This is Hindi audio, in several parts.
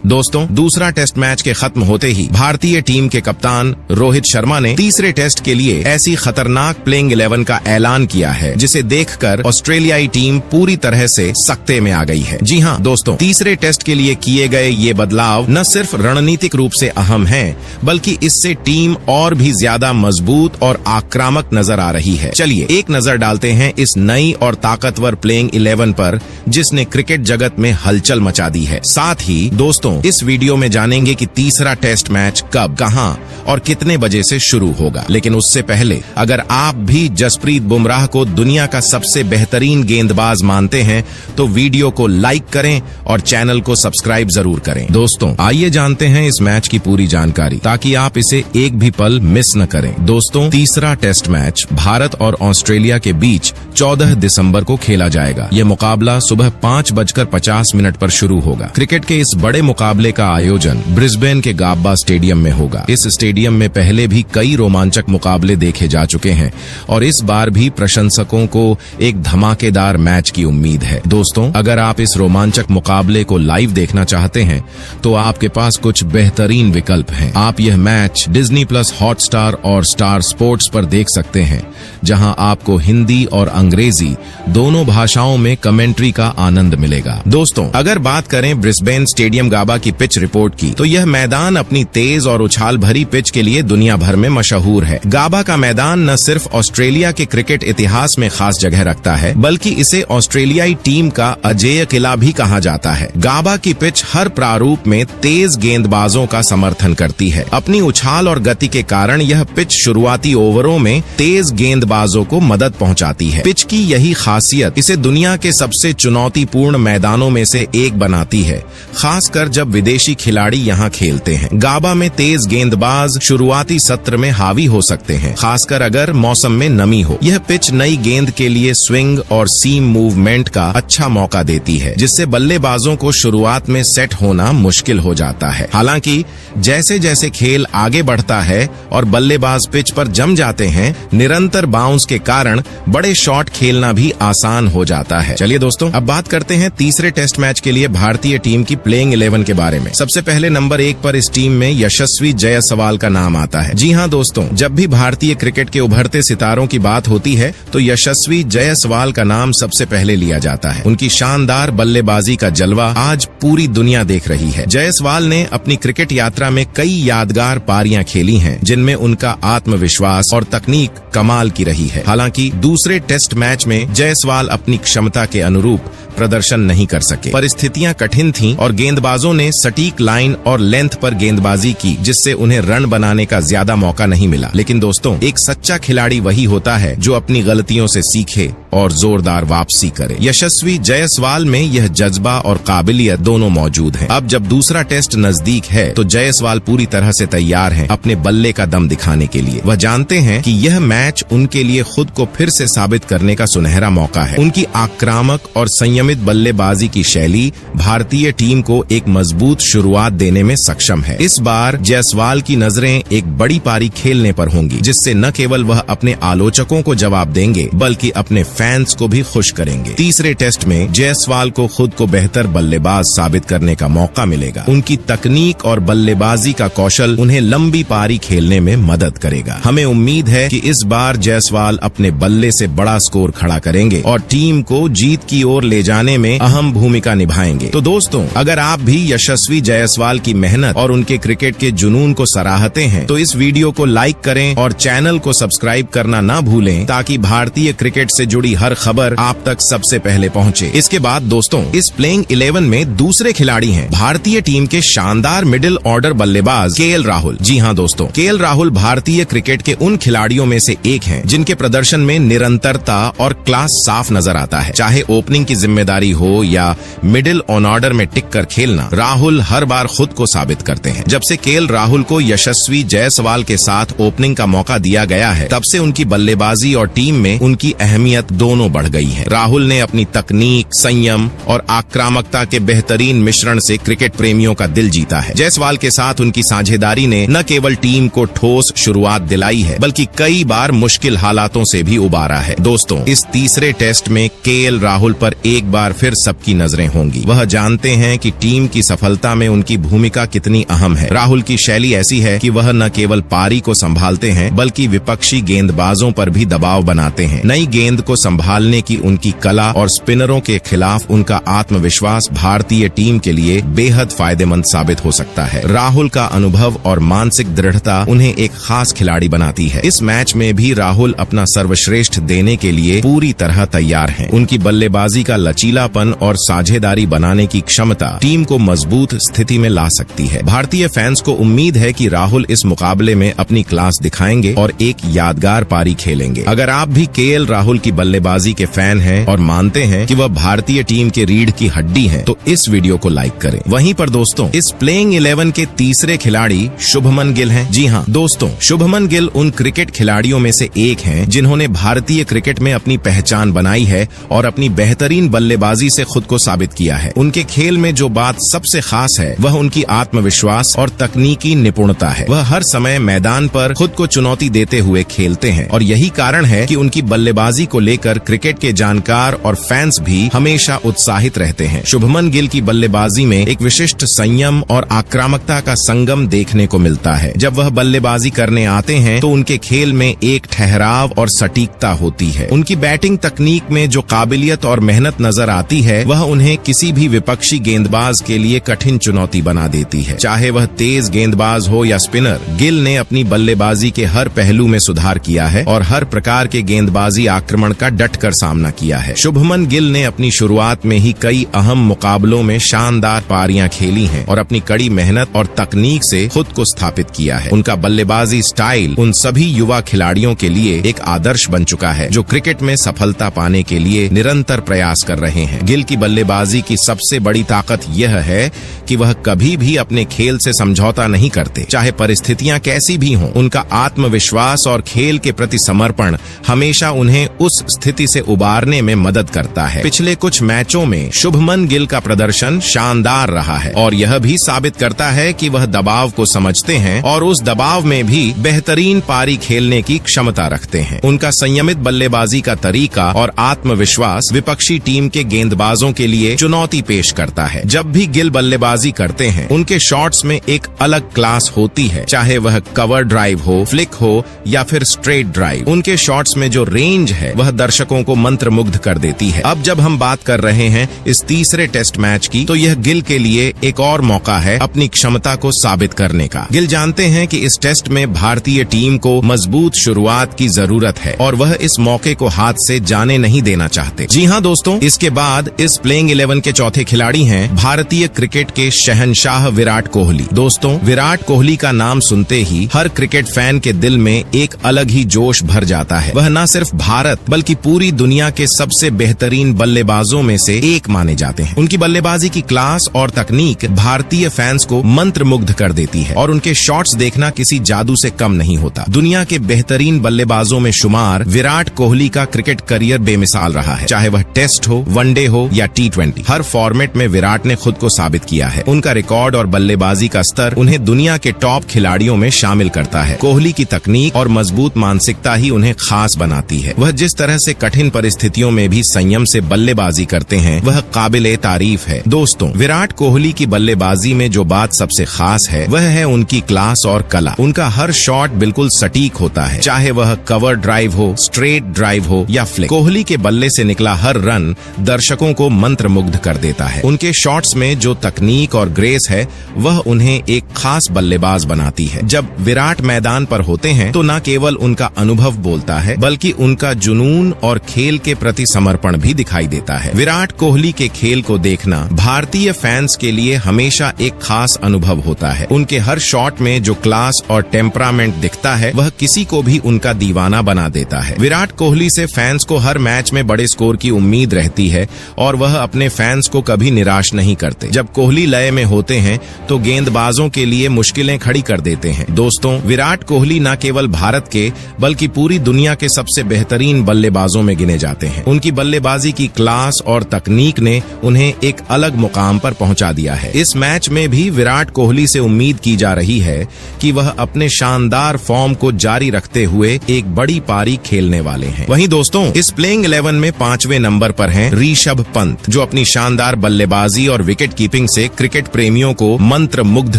दोस्तों, दूसरा टेस्ट मैच के खत्म होते ही भारतीय टीम के कप्तान रोहित शर्मा ने तीसरे टेस्ट के लिए ऐसी खतरनाक प्लेइंग 11 का ऐलान किया है जिसे देखकर ऑस्ट्रेलियाई टीम पूरी तरह से सकते में आ गई है। जी हाँ दोस्तों, तीसरे टेस्ट के लिए किए गए ये बदलाव न सिर्फ रणनीतिक रूप से अहम हैं, बल्कि इससे टीम और भी ज्यादा मजबूत और आक्रामक नजर आ रही है। चलिए एक नजर डालते हैं इस नई और ताकतवर प्लेइंग 11 पर, जिसने क्रिकेट जगत में हलचल मचा दी है। साथ ही दोस्तों, इस वीडियो में जानेंगे कि तीसरा टेस्ट मैच कब, कहां और कितने बजे से शुरू होगा। लेकिन उससे पहले अगर आप भी जसप्रीत बुमराह को दुनिया का सबसे बेहतरीन गेंदबाज मानते हैं तो वीडियो को लाइक करें और चैनल को सब्सक्राइब जरूर करें। दोस्तों, आइए जानते हैं इस मैच की पूरी जानकारी ताकि आप इसे एक भी पल मिस न करें। दोस्तों, तीसरा टेस्ट मैच भारत और ऑस्ट्रेलिया के बीच 14 दिसंबर को खेला जाएगा। ये मुकाबला सुबह 5:50 पर शुरू होगा। क्रिकेट के इस बड़े मुकाबले का आयोजन ब्रिस्बेन के गाब्बा स्टेडियम में होगा। इस स्टेडियम में पहले भी कई रोमांचक मुकाबले देखे जा चुके हैं और इस बार भी प्रशंसकों को एक धमाकेदार मैच की उम्मीद है। दोस्तों, अगर आप इस रोमांचक मुकाबले को लाइव देखना चाहते हैं तो आपके पास कुछ बेहतरीन विकल्प हैं। आप यह मैच Disney+ हॉटस्टार और स्टार स्पोर्ट्स पर देख सकते हैं, जहां आपको हिंदी और अंग्रेजी दोनों भाषाओं में कमेंट्री का आनंद मिलेगा। दोस्तों, अगर बात करें ब्रिस्बेन स्टेडियम गाबा की पिच रिपोर्ट की, तो यह मैदान अपनी तेज और उछाल भरी पिच के लिए दुनिया भर में मशहूर है। गाबा का मैदान न सिर्फ ऑस्ट्रेलिया के क्रिकेट इतिहास में खास जगह रखता है, बल्कि इसे ऑस्ट्रेलियाई टीम का अजेय किला भी कहा जाता है। गाबा की पिच हर प्रारूप में तेज गेंदबाजों का समर्थन करती है। अपनी उछाल और गति के कारण यह पिच शुरुआती ओवरों में तेज गेंदबाजों को मदद पहुंचाती है। पिच की यही खासियत इसे दुनिया के सबसे चुनौतीपूर्ण मैदानों में से एक बनाती है, खासकर जब विदेशी खिलाड़ी यहां खेलते हैं। गाबा में तेज गेंदबाज शुरुआती सत्र में हावी हो सकते हैं, खासकर अगर मौसम में नमी हो। यह पिच नई गेंद के लिए स्विंग और सीम मूवमेंट का अच्छा मौका देती है, जिससे बल्लेबाजों को शुरुआत में सेट होना मुश्किल हो जाता है। हालांकि जैसे जैसे खेल आगे बढ़ता है और बल्लेबाज पिच पर जम जाते हैं, निरंतर बाउंस के कारण बड़े शॉट खेलना भी आसान हो जाता है। चलिए दोस्तों, अब बात करते हैं तीसरे टेस्ट मैच के लिए भारतीय टीम की प्लेइंग 11 के बारे में। सबसे पहले नंबर 1 पर इस टीम में यशस्वी जायसवाल का नाम आता है। जी हाँ दोस्तों, जब भी भारतीय क्रिकेट के उभरते सितारों की बात होती है तो यशस्वी जायसवाल का नाम सबसे पहले लिया जाता है। उनकी शानदार बल्लेबाजी का जलवा आज पूरी दुनिया देख रही है। जायसवाल ने अपनी क्रिकेट यात्रा में कई यादगार पारियां खेली हैं, जिनमें उनका आत्मविश्वास और तकनीक कमाल की रही है। हालांकि दूसरे टेस्ट मैच में जायसवाल अपनी क्षमता के अनुरूप प्रदर्शन नहीं कर सके। परिस्थितियां कठिन थीं और गेंदबाजों ने सटीक लाइन और लेंथ पर गेंदबाजी की, जिससे उन्हें रन बनाने का ज्यादा मौका नहीं मिला। लेकिन दोस्तों, एक सच्चा खिलाड़ी वही होता है जो अपनी गलतियों से सीखे और जोरदार वापसी करे। यशस्वी जायसवाल में यह जज्बा और काबिलियत दोनों मौजूद है। अब जब दूसरा टेस्ट नजदीक है तो जायसवाल पूरी तरह से तैयार हैं अपने बल्ले का दम दिखाने के लिए। वह जानते हैं कि यह मैच उनके लिए खुद को फिर से साबित करने का सुनहरा मौका है। उनकी आक्रामक और संयमित बल्लेबाजी की शैली भारतीय टीम को एक मजबूत शुरुआत देने में सक्षम है। इस बार जायसवाल की नजरें एक बड़ी पारी खेलने पर होंगी, जिससे न केवल वह अपने आलोचकों को जवाब देंगे बल्कि अपने फैंस को भी खुश करेंगे। तीसरे टेस्ट में जायसवाल को खुद को बेहतर बल्लेबाज साबित करने का मौका मिलेगा। उनकी तकनीक और बल्लेबाजी का कौशल उन्हें लंबी पारी खेलने में मदद करेगा। हमें उम्मीद है कि इस बार जायसवाल अपने बल्ले से बड़ा स्कोर खड़ा करेंगे और टीम को जीत की ओर ले जाने में अहम भूमिका निभाएंगे। तो दोस्तों, अगर आप भी यशस्वी जायसवाल की मेहनत और उनके क्रिकेट के जुनून को सराहते हैं तो इस वीडियो को लाइक करें और चैनल को सब्सक्राइब करना ना भूलें, ताकि भारतीय क्रिकेट से जुड़ी हर खबर आप तक सबसे पहले पहुंचे। इसके बाद दोस्तों, इस प्लेइंग 11 में दूसरे खिलाड़ी हैं भारतीय टीम के शानदार मिडिल ऑर्डर बल्लेबाज KL राहुल। जी हाँ दोस्तों, KL राहुल भारतीय क्रिकेट के उन खिलाड़ियों में से एक हैं जिनके प्रदर्शन में निरंतरता और क्लास साफ नजर आता है। चाहे ओपनिंग की जिम्मेदारी हो या मिडिल ऑन ऑर्डर में टिक कर खेलना, राहुल हर बार खुद को साबित करते हैं। जब से KL राहुल को यशस्वी जायसवाल के साथ ओपनिंग का मौका दिया गया है, तब से उनकी बल्लेबाजी और टीम में उनकी अहमियत दोनों बढ़ गई है। राहुल ने अपनी तकनीक, संयम और आक्रामकता के बेहतरीन मिश्रण से क्रिकेट प्रेमियों का दिल जीता है। जायसवाल के साथ उनकी साझेदारी ने न केवल टीम को ठोस शुरुआत दिलाई है, बल्कि कई बार मुश्किल हालातों से भी उबारा है। दोस्तों, इस तीसरे टेस्ट में केएल राहुल पर एक बार फिर सबकी नजरें होंगी। वह जानते हैं कि टीम की सफलता में उनकी भूमिका कितनी अहम है। राहुल की शैली ऐसी है कि वह न केवल पारी को संभालते हैं, बल्कि विपक्षी गेंदबाजों पर भी दबाव बनाते हैं। नई गेंद को संभालने की उनकी कला और स्पिनरों के खिलाफ उनका आत्मविश्वास भारतीय टीम के लिए बेहद फायदेमंद साबित हो सकता है। राहुल का अनुभव और मानसिक दृढ़ता उन्हें एक खास खिलाड़ी बनाती है। इस मैच में भी राहुल अपना सर्वश्रेष्ठ देने के लिए पूरी तरह तैयार हैं। उनकी बल्लेबाजी का लचीलापन और साझेदारी बनाने की क्षमता टीम को मजबूत स्थिति में ला सकती है। भारतीय फैंस को उम्मीद है कि राहुल इस मुकाबले में अपनी क्लास दिखाएंगे और एक यादगार पारी खेलेंगे। अगर आप भी केएल राहुल की बल्लेबाजी के फैन हैं और मानते हैं कि वह भारतीय टीम के रीढ़ की हड्डी हैं, तो इस वीडियो को लाइक करें। वहीं पर दोस्तों, इस प्लेइंग 11 के तीसरे खिलाड़ी शुभमन गिल हैं। जी हाँ दोस्तों, शुभमन गिल उन क्रिकेट खिलाड़ियों में से एक हैं जिन्होंने भारतीय क्रिकेट में अपनी पहचान बनाई है और अपनी बेहतरीन बल्लेबाजी से खुद को साबित किया है। उनके खेल में जो बात सबसे खास है वह उनकी आत्मविश्वास और तकनीकी निपुणता है। वह हर समय मैदान पर खुद को चुनौती देते हुए खेलते हैं और यही कारण है कि उनकी बल्लेबाजी को लेकर क्रिकेट के जानकार और फैंस भी हमेशा उत्साहित रहते हैं। शुभमन गिल की बल्लेबाजी में एक विशिष्ट संयम और आक्रामकता का संगम देखने को मिलता है। जब वह बल्लेबाजी करने आते हैं तो उनके खेल में एक ठहराव और सटीकता होती है। उनकी बैटिंग तकनीक में जो काबिलियत और मेहनत नजर आती है वह उन्हें किसी भी विपक्षी गेंदबाज के लिए कठिन चुनौती बना देती है। चाहे वह तेज गेंदबाज हो या स्पिनर, गिल ने अपनी बल्लेबाजी के हर पहलू में सुधार किया है और हर प्रकार के गेंदबाजी आक्रमण का डटकर सामना किया है। शुभमन गिल ने अपनी शुरुआत में ही कई अहम मुकाबलों में शानदार पारियां खेली हैं और अपनी कड़ी मेहनत और तकनीक से खुद को स्थापित किया है। उनका बल्लेबाजी स्टाइल उन सभी युवा खिलाड़ियों के लिए एक आदर्श बन चुका है जो क्रिकेट में सफलता पाने के लिए निरंतर प्रयास कर रहे हैं। गिल की बल्लेबाजी की सबसे बड़ी ताकत यह है कि वह कभी भी अपने खेल से समझौता नहीं करते। चाहे परिस्थितियां कैसी भी हों, उनका आत्मविश्वास और खेल के प्रति समर्पण हमेशा उन्हें उस स्थिति से उबारने में मदद करता है। पिछले कुछ मैचों में शुभमन गिल का प्रदर्शन शानदार रहा है और यह भी साबित करता है कि वह दबाव को समझते हैं और उस दबाव में भी बेहतरीन पारी खेलने की क्षमता रखते हैं। उनका संयमित बल्लेबाजी का तरीका और आत्मविश्वास विपक्षी टीम के गेंदबाजों के लिए चुनौती पेश करता है। जब भी गिल बल्लेबाजी करते हैं, उनके शॉट्स में एक अलग क्लास होती है। चाहे वह कवर ड्राइव हो, फ्लिक हो या फिर स्ट्रेट ड्राइव, उनके शॉट्स में जो रेंज है वह दर्शकों को मंत्रमुग्ध कर देती है। अब जब हम बात कर रहे हैं इस तीसरे टेस्ट मैच की, तो यह गिल के लिए एक और मौका है अपनी क्षमता को साबित करने का। गिल जानते हैं कि इस टेस्ट में भारतीय टीम को मजबूत शुरुआत की जरूरत है और वह इस मौके को हाथ से जाने नहीं देना चाहते। जी हाँ दोस्तों, इसके बाद इस प्लेइंग 11 के चौथे खिलाड़ी हैं भारतीय क्रिकेट के शहंशाह विराट कोहली। दोस्तों, विराट कोहली का नाम सुनते ही हर क्रिकेट फैन के दिल में एक अलग ही जोश भर जाता है। वह न सिर्फ भारत बल्कि पूरी दुनिया के सबसे बेहतरीन बल्लेबाजों में से एक माने जाते हैं। उनकी बल्लेबाजी की क्लास और तकनीक भारतीय फैंस को मंत्रमुग्ध कर देती है और उनके शॉट्स देखना किसी जादू से कम नहीं होता। दुनिया के बेहतरीन बल्लेबाजों में शुमार विराट कोहली का क्रिकेट करियर बेमिसाल रहा है। चाहे वह टेस्ट हो, वनडे हो या T20, हर फॉर्मेट में विराट ने खुद को साबित किया है। उनका रिकॉर्ड और बल्लेबाजी का स्तर उन्हें दुनिया के टॉप खिलाड़ियों में शामिल करता है। कोहली की तकनीक और मजबूत मानसिकता ही उन्हें खास बनाती है। वह जिस तरह से कठिन परिस्थितियों में भी संयम से बल्लेबाजी करते हैं वह काबिले तारीफ है। दोस्तों, विराट कोहली की बल्लेबाजी में जो बात सबसे खास है वह है उनकी क्लास और कला। उनका हर शॉट बिल्कुल सटीक होता है, चाहे वह कवर ड्राइव हो, स्ट्रेट ड्राइव हो या फ्लिक। कोहली के बल्ले से निकला हर रन दर्शकों को मंत्रमुग्ध कर देता है। उनके शॉट्स में जो तकनीक और ग्रेस है वह उन्हें एक खास बल्लेबाज बनाती है। जब विराट मैदान पर होते हैं तो न केवल उनका अनुभव बोलता है बल्कि उनका जुनून और खेल के प्रति समर्पण भी दिखाई देता है। विराट कोहली के खेल को देखना भारतीय फैंस के लिए हमेशा एक खास अनुभव होता है। उनके हर शॉट में जो क्लास और टेम्परामेंट दिखता है वह किसी को भी उनका दीवाना बना देता है। विराट कोहली से फैंस को हर मैच में बड़े स्कोर की उम्मीद रहती है और वह अपने फैंस को कभी निराश नहीं करते। जब कोहली लय में होते हैं तो गेंदबाजों के लिए मुश्किलें खड़ी कर देते हैं। दोस्तों, विराट कोहली न केवल भारत के बल्कि पूरी दुनिया के सबसे बेहतरीन बल्लेबाज बल्लेबाजों में गिने जाते हैं। उनकी बल्लेबाजी की क्लास और तकनीक ने उन्हें एक अलग मुकाम पर पहुंचा दिया है। इस मैच में भी विराट कोहली से उम्मीद की जा रही है कि वह अपने शानदार फॉर्म को जारी रखते हुए एक बड़ी पारी खेलने वाले हैं। वहीं दोस्तों, इस प्लेइंग 11 में 5वें नंबर पर हैं ऋषभ पंत, जो अपनी शानदार बल्लेबाजी और विकेट कीपिंग से क्रिकेट प्रेमियों को मंत्र मुग्ध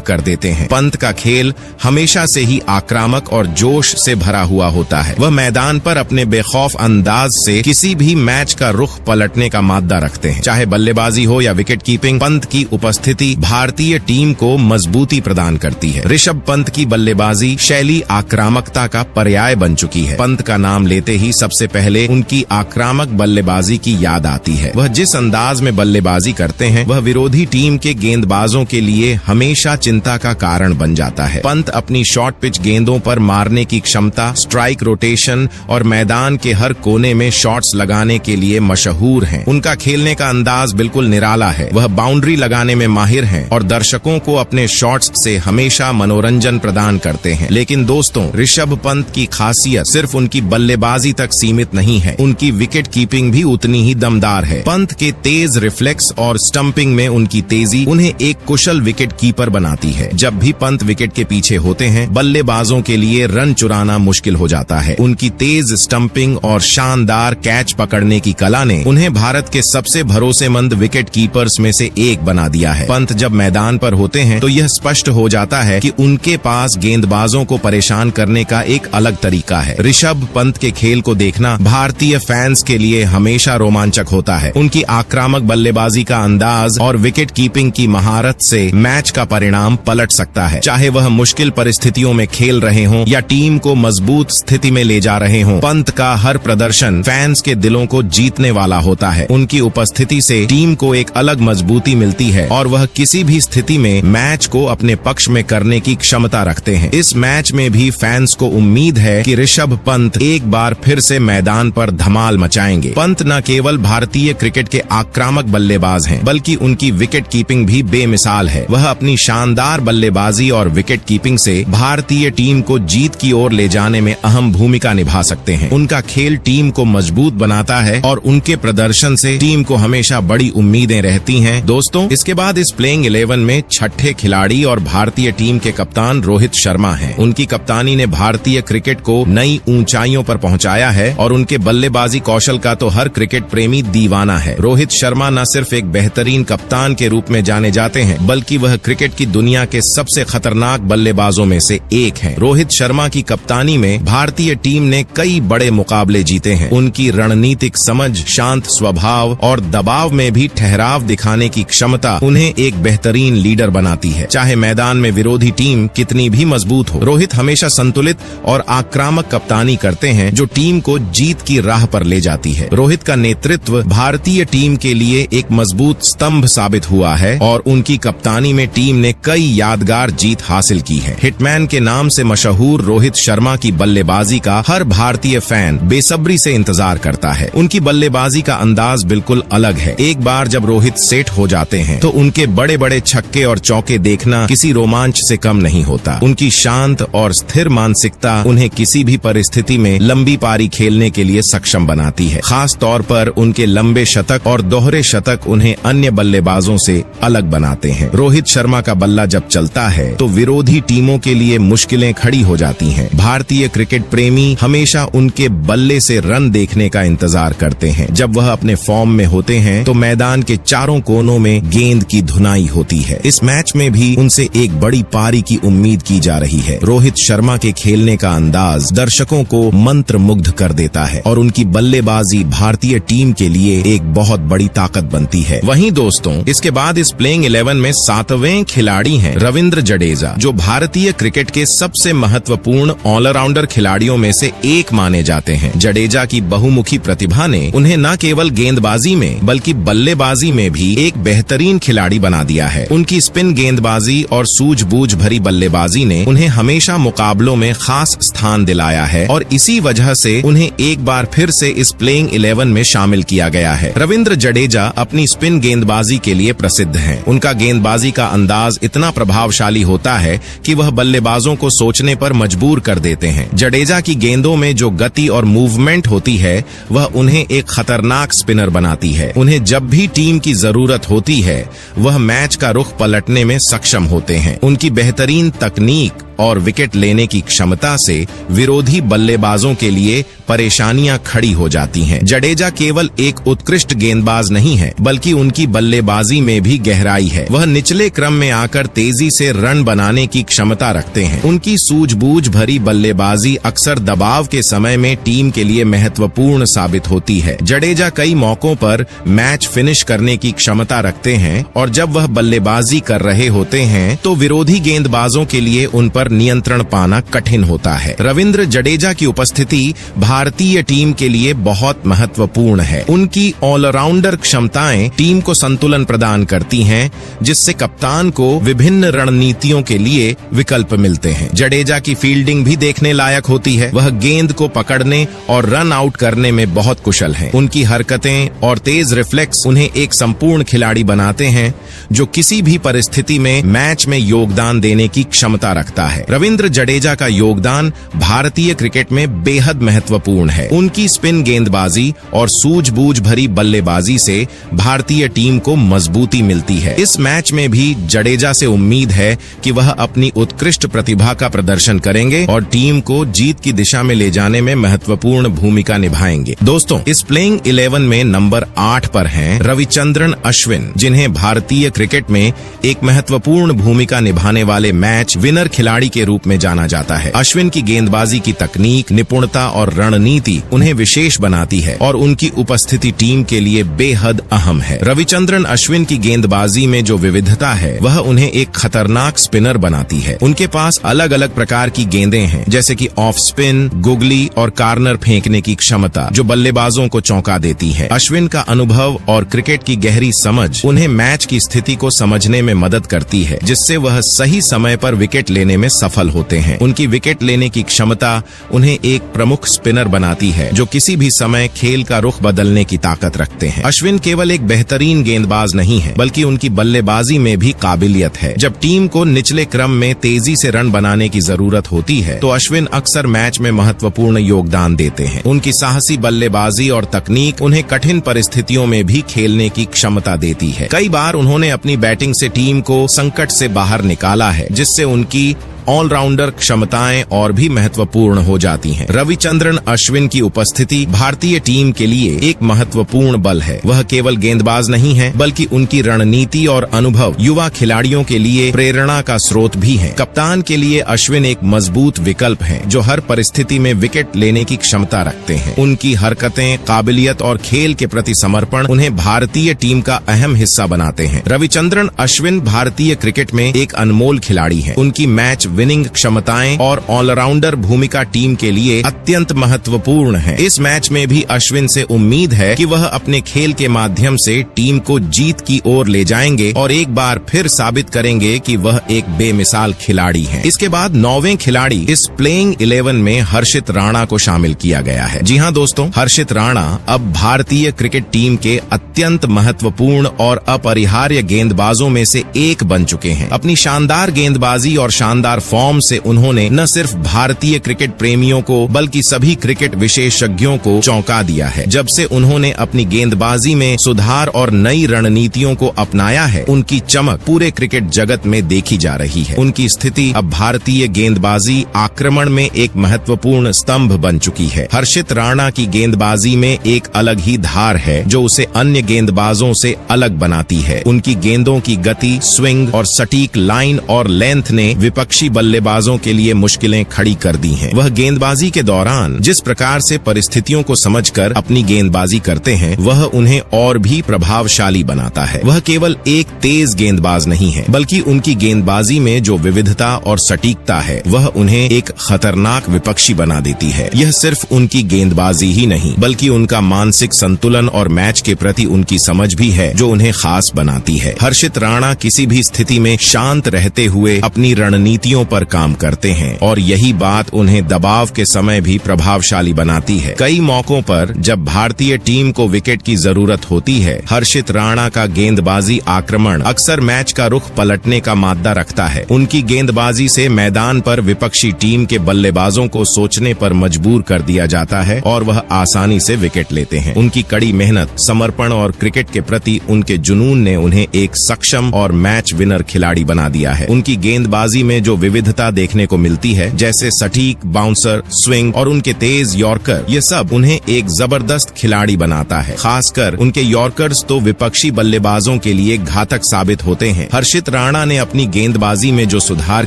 कर देते हैं। पंत का खेल हमेशा से ही आक्रामक और जोश से भरा हुआ होता है। वह मैदान पर अपने बेखौफ अंदाज से किसी भी मैच का रुख पलटने का मादा रखते हैं। चाहे बल्लेबाजी हो या विकेट कीपिंग, पंत की उपस्थिति भारतीय टीम को मजबूती प्रदान करती है। ऋषभ पंत की बल्लेबाजी शैली आक्रामकता का पर्याय बन चुकी है। पंत का नाम लेते ही सबसे पहले उनकी आक्रामक बल्लेबाजी की याद आती है। वह जिस अंदाज में बल्लेबाजी करते हैं, वह विरोधी टीम के गेंदबाजों के लिए हमेशा चिंता का कारण बन जाता है। पंत अपनी शॉर्ट पिच गेंदों पर मारने की क्षमता, स्ट्राइक रोटेशन और मैदान के हर कोने में शॉट्स लगाने के लिए मशहूर हैं। उनका खेलने का अंदाज बिल्कुल निराला है। वह बाउंड्री लगाने में माहिर हैं और दर्शकों को अपने शॉट्स से हमेशा मनोरंजन प्रदान करते हैं। लेकिन दोस्तों, ऋषभ पंत की खासियत सिर्फ उनकी बल्लेबाजी तक सीमित नहीं है, उनकी विकेट कीपिंग भी उतनी ही दमदार है। पंत के तेज रिफ्लेक्स और स्टंपिंग में उनकी तेजी उन्हें एक कुशल विकेट कीपर बनाती है। जब भी पंत विकेट के पीछे होते हैं, बल्लेबाजों के लिए रन चुराना मुश्किल हो जाता है। उनकी तेज स्टंपिंग और शानदार कैच पकड़ने की कला ने उन्हें भारत के सबसे भरोसेमंद विकेट कीपर्स में से एक बना दिया है। पंत जब मैदान पर होते हैं तो यह स्पष्ट हो जाता है कि उनके पास गेंदबाजों को परेशान करने का एक अलग तरीका है। ऋषभ पंत के खेल को देखना भारतीय फैंस के लिए हमेशा रोमांचक होता है। उनकी आक्रामक बल्लेबाजी का अंदाज और विकेट कीपिंग की महारत से मैच का परिणाम पलट सकता है। चाहे वह मुश्किल परिस्थितियों में खेल रहे हों या टीम को मजबूत स्थिति में ले जा रहे हों, पंत का हर प्रदर्शन फैंस के दिलों को जीतने वाला होता है। उनकी उपस्थिति से टीम को एक अलग मजबूती मिलती है और वह किसी भी स्थिति में मैच को अपने पक्ष में करने की क्षमता रखते हैं। इस मैच में भी फैंस को उम्मीद है कि ऋषभ पंत एक बार फिर से मैदान पर धमाल मचाएंगे। पंत न केवल भारतीय क्रिकेट के आक्रामक बल्लेबाज हैं, बल्कि उनकी विकेट कीपिंग भी बेमिसाल है। वह अपनी शानदार बल्लेबाजी और विकेट कीपिंग से भारतीय टीम को जीत की ओर ले जाने में अहम भूमिका निभा सकते हैं। उनका खेल टीम को मजबूत बनाता है और उनके प्रदर्शन से टीम को हमेशा बड़ी उम्मीदें रहती हैं। दोस्तों, इसके बाद इस प्लेइंग 11 में छठे खिलाड़ी और भारतीय टीम के कप्तान रोहित शर्मा हैं। उनकी कप्तानी ने भारतीय क्रिकेट को नई ऊंचाइयों पर पहुंचाया है और उनके बल्लेबाजी कौशल का तो हर क्रिकेट प्रेमी दीवाना है। रोहित शर्मा न सिर्फ एक बेहतरीन कप्तान के रूप में जाने जाते हैं, बल्कि वह क्रिकेट की दुनिया के सबसे खतरनाक बल्लेबाजों में से एक हैं। रोहित शर्मा की कप्तानी में भारतीय टीम ने कई बड़े मुकाबले जीते हैं। उनकी रणनीतिक समझ, शांत स्वभाव और दबाव में भी ठहराव दिखाने की क्षमता उन्हें एक बेहतरीन लीडर बनाती है। चाहे मैदान में विरोधी टीम कितनी भी मजबूत हो, रोहित हमेशा संतुलित और आक्रामक कप्तानी करते हैं जो टीम को जीत की राह पर ले जाती है। रोहित का नेतृत्व भारतीय टीम के लिए एक मजबूत स्तंभ साबित हुआ है और उनकी कप्तानी में टीम ने कई यादगार जीत हासिल की है। हिटमैन के नाम से मशहूर रोहित शर्मा की बल्लेबाजी का हर भारतीय फैन बेसब्री से इंतजार करता है। उनकी बल्लेबाजी का अंदाज बिल्कुल अलग है। एक बार जब रोहित सेट हो जाते हैं तो उनके बड़े बड़े छक्के और चौके देखना किसी रोमांच से कम नहीं होता। उनकी शांत और स्थिर मानसिकता उन्हें किसी भी परिस्थिति में लंबी पारी खेलने के लिए सक्षम बनाती है। खास तौर पर उनके लंबे शतक और दोहरे शतक उन्हें अन्य बल्लेबाजों से अलग बनाते हैं। रोहित शर्मा का बल्ला जब चलता है तो विरोधी टीमों के लिए मुश्किलें खड़ी हो जाती हैं। भारतीय क्रिकेट प्रेमी हमेशा उनके बल्ले से रन देखने का इंतजार करते हैं। जब वह अपने फॉर्म में होते हैं तो मैदान के चारों कोनों में गेंद की धुनाई होती है। इस मैच में भी उनसे एक बड़ी पारी की उम्मीद की जा रही है। रोहित शर्मा के खेलने का अंदाज दर्शकों को मंत्र मुग्ध कर देता है और उनकी बल्लेबाजी भारतीय टीम के लिए एक बहुत बड़ी ताकत बनती है। वहीं दोस्तों, इसके बाद इस प्लेइंग 11 में 7वें खिलाड़ी हैं रविंद्र जडेजा, जो भारतीय क्रिकेट के सबसे महत्वपूर्ण ऑलराउंडर खिलाड़ियों में से एक माने जाते हैं। जडेजा की बहुमुखी प्रतिभा ने उन्हें न केवल गेंदबाजी में बल्कि बल्लेबाजी में भी एक बेहतरीन खिलाड़ी बना दिया है। उनकी स्पिन गेंदबाजी और सूझबूझ भरी बल्लेबाजी ने उन्हें हमेशा मुकाबलों में खास स्थान दिलाया है और इसी वजह से उन्हें एक बार फिर से इस प्लेइंग 11 में शामिल किया गया है। रविंद्र जडेजा अपनी स्पिन गेंदबाजी के लिए प्रसिद्ध हैं। उनका गेंदबाजी का अंदाज इतना प्रभावशाली होता है कि वह बल्लेबाजों को सोचने पर मजबूर कर देते हैं। जडेजा की गेंदों में जो गति और मूवमेंट होती है वह उन्हें एक खतरनाक स्पिनर बनाती है। उन्हें जब भी टीम की जरूरत होती है वह मैच का रुख पलटने में सक्षम होते हैं। उनकी बेहतरीन तकनीक और विकेट लेने की क्षमता से विरोधी बल्लेबाजों के लिए परेशानियां खड़ी हो जाती हैं। जडेजा केवल एक उत्कृष्ट गेंदबाज नहीं है बल्कि उनकी बल्लेबाजी में भी गहराई है। वह निचले क्रम में आकर तेजी से रन बनाने की क्षमता रखते हैं। उनकी सूझबूझ भरी बल्लेबाजी अक्सर दबाव के समय में टीम के लिए महत्वपूर्ण साबित होती है। जडेजा कई मौकों पर मैच फिनिश करने की क्षमता रखते हैं और जब वह बल्लेबाजी कर रहे होते हैं तो विरोधी गेंदबाजों के लिए उन पर नियंत्रण पाना कठिन होता है। रविंद्र जडेजा की उपस्थिति भारतीय टीम के लिए बहुत महत्वपूर्ण है। उनकी ऑलराउंडर क्षमताएं टीम को संतुलन प्रदान करती हैं, जिससे कप्तान को विभिन्न रणनीतियों के लिए विकल्प मिलते हैं। जडेजा की फील्डिंग भी देखने लायक होती है। वह गेंद को पकड़ने और रन आउट करने में बहुत कुशल हैं। उनकी हरकतें और तेज रिफ्लेक्स उन्हें एक संपूर्ण खिलाड़ी बनाते हैं जो किसी भी परिस्थिति में मैच में योगदान देने की क्षमता रखता है। रविंद्र जडेजा का योगदान भारतीय क्रिकेट में बेहद महत्वपूर्ण है। उनकी स्पिन गेंदबाजी और सूझबूझ भरी बल्लेबाजी से भारतीय टीम को मजबूती मिलती है। इस मैच में भी जडेजा से उम्मीद है कि वह अपनी उत्कृष्ट प्रतिभा का प्रदर्शन करेंगे और टीम को जीत की दिशा में ले जाने में महत्वपूर्ण भूमिका निभाएंगे। दोस्तों, इस प्लेइंग 11 में नंबर 8 पर हैं रविचंद्रन अश्विन, जिन्हें भारतीय क्रिकेट में एक महत्वपूर्ण भूमिका निभाने वाले मैच विनर खिलाड़ी के रूप में जाना जाता है। अश्विन की गेंदबाजी की तकनीक, निपुणता और रणनीति उन्हें विशेष बनाती है और उनकी उपस्थिति टीम के लिए बेहद अहम है। रविचंद्रन अश्विन की गेंदबाजी में जो विविधता है वह उन्हें एक खतरनाक स्पिनर बनाती है। उनके पास अलग अलग प्रकार की गेंदें हैं, जैसे कि ऑफ स्पिन, गुगली और कार्नर फेंकने की क्षमता, जो बल्लेबाजों को चौंका देती है। अश्विन का अनुभव और क्रिकेट की गहरी समझ उन्हें मैच की स्थिति को समझने में मदद करती है, जिससे वह सही समय पर विकेट लेने में सफल होते हैं। उनकी विकेट लेने की क्षमता उन्हें एक प्रमुख स्पिनर बनाती है जो किसी भी समय खेल का रुख बदलने की ताकत रखते हैं। अश्विन केवल एक बेहतरीन गेंदबाज नहीं है बल्कि उनकी बल्लेबाजी में भी काबिलियत है। जब टीम को निचले क्रम में तेजी से रन बनाने की जरूरत होती है तो अश्विन अक्सर मैच में महत्वपूर्ण योगदान देते हैं। उनकी साहसी बल्लेबाजी और तकनीक उन्हें कठिन परिस्थितियों में भी खेलने की क्षमता देती है। कई बार उन्होंने अपनी बैटिंग से टीम को संकट से बाहर निकाला है, जिससे उनकी ऑलराउंडर क्षमताएं और भी महत्वपूर्ण हो जाती हैं। रविचंद्रन अश्विन की उपस्थिति भारतीय टीम के लिए एक महत्वपूर्ण बल है। वह केवल गेंदबाज नहीं है बल्कि उनकी रणनीति और अनुभव युवा खिलाड़ियों के लिए प्रेरणा का स्रोत भी है। कप्तान के लिए अश्विन एक मजबूत विकल्प है जो हर परिस्थिति में विकेट लेने की क्षमता रखते हैं। उनकी हरकतें, काबिलियत और खेल के प्रति समर्पण उन्हें भारतीय टीम का अहम हिस्सा बनाते हैं। रविचंद्रन अश्विन भारतीय क्रिकेट में एक अनमोल खिलाड़ी है। उनकी मैच विनिंग क्षमताएं और ऑलराउंडर भूमिका टीम के लिए अत्यंत महत्वपूर्ण है। इस मैच में भी अश्विन से उम्मीद है कि वह अपने खेल के माध्यम से टीम को जीत की ओर ले जाएंगे और एक बार फिर साबित करेंगे कि वह एक बेमिसाल खिलाड़ी हैं। इसके बाद 9वें खिलाड़ी इस प्लेइंग 11 में हर्षित राणा को शामिल किया गया है। जी हाँ दोस्तों, हर्षित राणा अब भारतीय क्रिकेट टीम के अत्यंत महत्वपूर्ण और अपरिहार्य गेंदबाजों में से एक बन चुके हैं। अपनी शानदार गेंदबाजी और शानदार फॉर्म से उन्होंने न सिर्फ भारतीय क्रिकेट प्रेमियों को बल्कि सभी क्रिकेट विशेषज्ञों को चौंका दिया है। जब से उन्होंने अपनी गेंदबाजी में सुधार और नई रणनीतियों को अपनाया है, उनकी चमक पूरे क्रिकेट जगत में देखी जा रही है। उनकी स्थिति अब भारतीय गेंदबाजी आक्रमण में एक महत्वपूर्ण स्तंभ बन चुकी है। हर्षित राणा की गेंदबाजी में एक अलग ही धार है जो उसे अन्य गेंदबाजों से अलग बनाती है। उनकी गेंदों की गति, स्विंग और सटीक लाइन और लेंथ ने विपक्षी बल्लेबाजों के लिए मुश्किलें खड़ी कर दी हैं। वह गेंदबाजी के दौरान जिस प्रकार से परिस्थितियों को समझकर अपनी गेंदबाजी करते हैं वह उन्हें और भी प्रभावशाली बनाता है। वह केवल एक तेज गेंदबाज नहीं है बल्कि उनकी गेंदबाजी में जो विविधता और सटीकता है वह उन्हें एक खतरनाक विपक्षी बना देती है। यह सिर्फ उनकी गेंदबाजी ही नहीं बल्कि उनका मानसिक संतुलन और मैच के प्रति उनकी समझ भी है जो उन्हें खास बनाती है। हर्षित राणा किसी भी स्थिति में शांत रहते हुए अपनी रणनीतियों बारीकियों पर काम करते हैं और यही बात उन्हें दबाव के समय भी प्रभावशाली बनाती है। कई मौकों पर जब भारतीय टीम को विकेट की जरूरत होती है, हर्षित राणा का गेंदबाजी आक्रमण अक्सर मैच का रुख पलटने का मादा रखता है। उनकी गेंदबाजी से मैदान पर विपक्षी टीम के बल्लेबाजों को सोचने पर मजबूर कर दिया जाता है और वह आसानी से विकेट लेते हैं। उनकी कड़ी मेहनत, समर्पण और क्रिकेट के प्रति उनके जुनून ने उन्हें एक सक्षम और मैच विनर खिलाड़ी बना दिया है। उनकी गेंदबाजी में जो विविधता देखने को मिलती है, जैसे सटीक बाउंसर, स्विंग और उनके तेज यॉर्कर, ये सब उन्हें एक जबरदस्त खिलाड़ी बनाता है। खासकर उनके यॉर्कर्स तो विपक्षी बल्लेबाजों के लिए घातक साबित होते हैं। हर्षित राणा ने अपनी गेंदबाजी में जो सुधार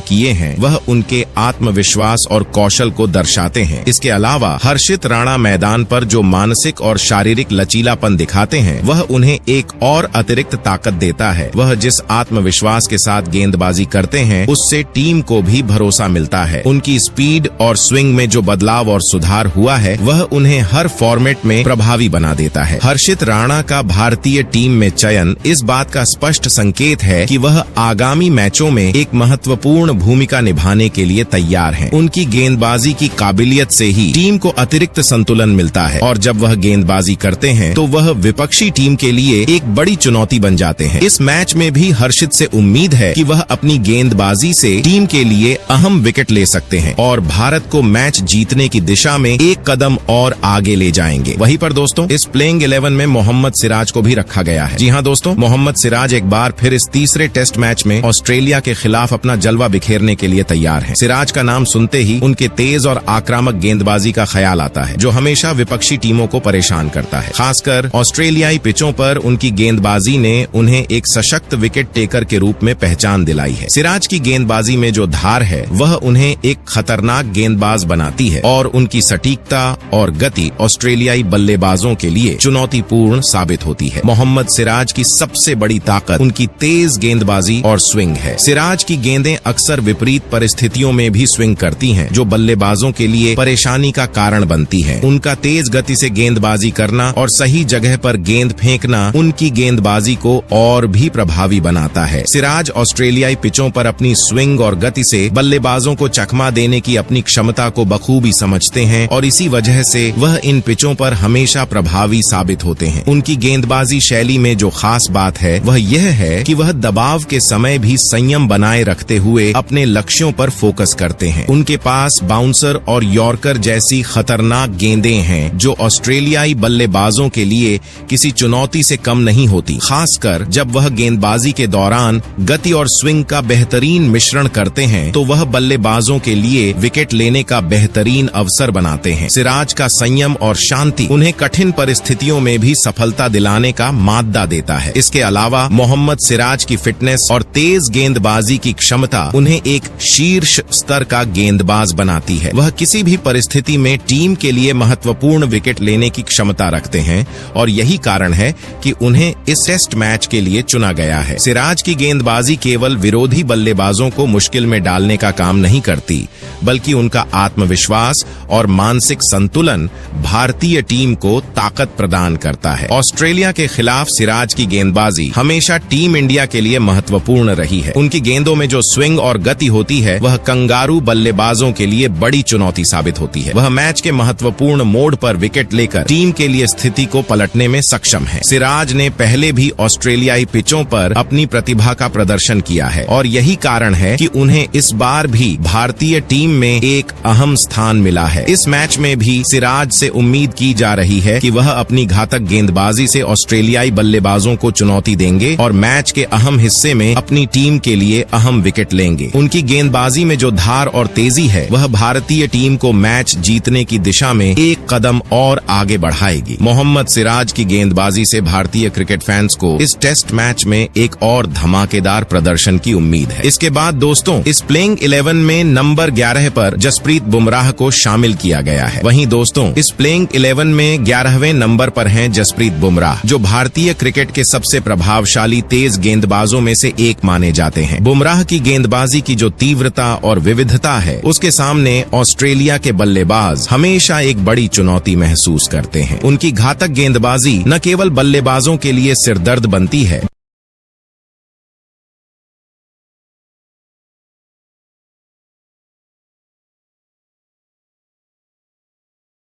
किए हैं, वह उनके आत्मविश्वास और कौशल को दर्शाते हैं। इसके अलावा हर्षित राणा मैदान पर जो मानसिक और शारीरिक लचीलापन दिखाते हैं, वह उन्हें एक और अतिरिक्त ताकत देता है। वह जिस आत्मविश्वास के साथ गेंदबाजी करते हैं, उससे टीम को भी भरोसा मिलता है। उनकी स्पीड और स्विंग में जो बदलाव और सुधार हुआ है, वह उन्हें हर फॉर्मेट में प्रभावी बना देता है। हर्षित राणा का भारतीय टीम में चयन इस बात का स्पष्ट संकेत है कि वह आगामी मैचों में एक महत्वपूर्ण भूमिका निभाने के लिए तैयार हैं। उनकी गेंदबाजी की काबिलियत से ही टीम को अतिरिक्त संतुलन मिलता है और जब वह गेंदबाजी करते हैं तो वह विपक्षी टीम के लिए एक बड़ी चुनौती बन जाते हैं। इस मैच में भी हर्षित से उम्मीद है कि वह अपनी गेंदबाजी से टीम के लिए अहम विकेट ले सकते हैं और भारत को मैच जीतने की दिशा में एक कदम और आगे ले जाएंगे। वहीं पर दोस्तों, इस प्लेइंग 11 में मोहम्मद सिराज को भी रखा गया है। जी हाँ दोस्तों, मोहम्मद सिराज एक बार फिर इस तीसरे टेस्ट मैच में ऑस्ट्रेलिया के खिलाफ अपना जलवा बिखेरने के लिए तैयार हैं। सिराज का नाम सुनते ही उनके तेज और आक्रामक गेंदबाजी का ख्याल आता है, जो हमेशा विपक्षी टीमों को परेशान करता है। खासकर ऑस्ट्रेलियाई पिचों पर उनकी गेंदबाजी ने उन्हें एक सशक्त विकेट टेकर के रूप में पहचान दिलाई है। सिराज की गेंदबाजी में जो धार है, वह उन्हें एक खतरनाक गेंदबाज बनाती है और उनकी सटीकता और गति ऑस्ट्रेलियाई बल्लेबाजों के लिए चुनौतीपूर्ण साबित होती है। मोहम्मद सिराज की सबसे बड़ी ताकत उनकी तेज गेंदबाजी और स्विंग है। सिराज की गेंदें अक्सर विपरीत परिस्थितियों में भी स्विंग करती हैं, जो बल्लेबाजों के लिए परेशानी का कारण बनती है। उनका तेज गति से गेंदबाजी करना और सही जगह पर गेंद फेंकना उनकी गेंदबाजी को और भी प्रभावी बनाता है। सिराज ऑस्ट्रेलियाई पिचों पर अपनी स्विंग और गति से बल्लेबाजों को चकमा देने की अपनी क्षमता को बखूबी समझते हैं और इसी वजह से वह इन पिचों पर हमेशा प्रभावी साबित होते हैं। उनकी गेंदबाजी शैली में जो खास बात है, वह यह है कि वह दबाव के समय भी संयम बनाए रखते हुए अपने लक्ष्यों पर फोकस करते हैं। उनके पास बाउंसर और यॉर्कर जैसी खतरनाक गेंदें हैं, जो ऑस्ट्रेलियाई बल्लेबाजों के लिए किसी चुनौती से कम नहीं होती। खासकर जब वह गेंदबाजी के दौरान गति और स्विंग का बेहतरीन मिश्रण करते हैं, तो वह बल्लेबाजों के लिए विकेट लेने का बेहतरीन अवसर बनाते हैं। सिराज का संयम और शांति उन्हें कठिन परिस्थितियों में भी सफलता दिलाने का मादा देता है। इसके अलावा मोहम्मद सिराज की फिटनेस और तेज गेंदबाजी की क्षमता उन्हें एक शीर्ष स्तर का गेंदबाज बनाती है। वह किसी भी परिस्थिति में टीम के लिए महत्वपूर्ण विकेट लेने की क्षमता रखते हैं और यही कारण है कि उन्हें इस टेस्ट मैच के लिए चुना गया है। सिराज की गेंदबाजी केवल विरोधी बल्लेबाजों को मुश्किल में डालने का काम नहीं करती, बल्कि उनका आत्मविश्वास और मानसिक संतुलन भारतीय टीम को ताकत प्रदान करता है। ऑस्ट्रेलिया के खिलाफ सिराज की गेंदबाजी हमेशा टीम इंडिया के लिए महत्वपूर्ण रही है। उनकी गेंदों में जो स्विंग और गति होती है, वह कंगारू बल्लेबाजों के लिए बड़ी चुनौती साबित होती है। वह मैच के महत्वपूर्ण मोड़ पर विकेट लेकर टीम के लिए स्थिति को पलटने में सक्षम है। सिराज ने पहले भी ऑस्ट्रेलियाई पिचों पर अपनी प्रतिभा का प्रदर्शन किया है और यही कारण है कि उन्हें इस बार भी भारतीय टीम में एक अहम स्थान मिला है। इस मैच में भी सिराज से उम्मीद की जा रही है कि वह अपनी घातक गेंदबाजी से ऑस्ट्रेलियाई बल्लेबाजों को चुनौती देंगे और मैच के अहम हिस्से में अपनी टीम के लिए अहम विकेट लेंगे। उनकी गेंदबाजी में जो धार और तेजी है, वह भारतीय टीम को मैच जीतने की दिशा में एक कदम और आगे बढ़ाएगी। मोहम्मद सिराज की गेंदबाजी से भारतीय क्रिकेट फैंस को इस टेस्ट मैच में एक और धमाकेदार प्रदर्शन की उम्मीद है। इसके बाद दोस्तों, इस प्लेइंग 11 में नंबर 11 पर जसप्रीत बुमराह को शामिल किया गया है। वहीं दोस्तों, इस प्लेइंग 11 में 11वें नंबर पर हैं जसप्रीत बुमराह, जो भारतीय क्रिकेट के सबसे प्रभावशाली तेज गेंदबाजों में से एक माने जाते हैं। बुमराह की गेंदबाजी की जो तीव्रता और विविधता है, उसके सामने ऑस्ट्रेलिया के बल्लेबाज हमेशा एक बड़ी चुनौती महसूस करते हैं। उनकी घातक गेंदबाजी न केवल बल्लेबाजों के लिए सिरदर्द बनती है,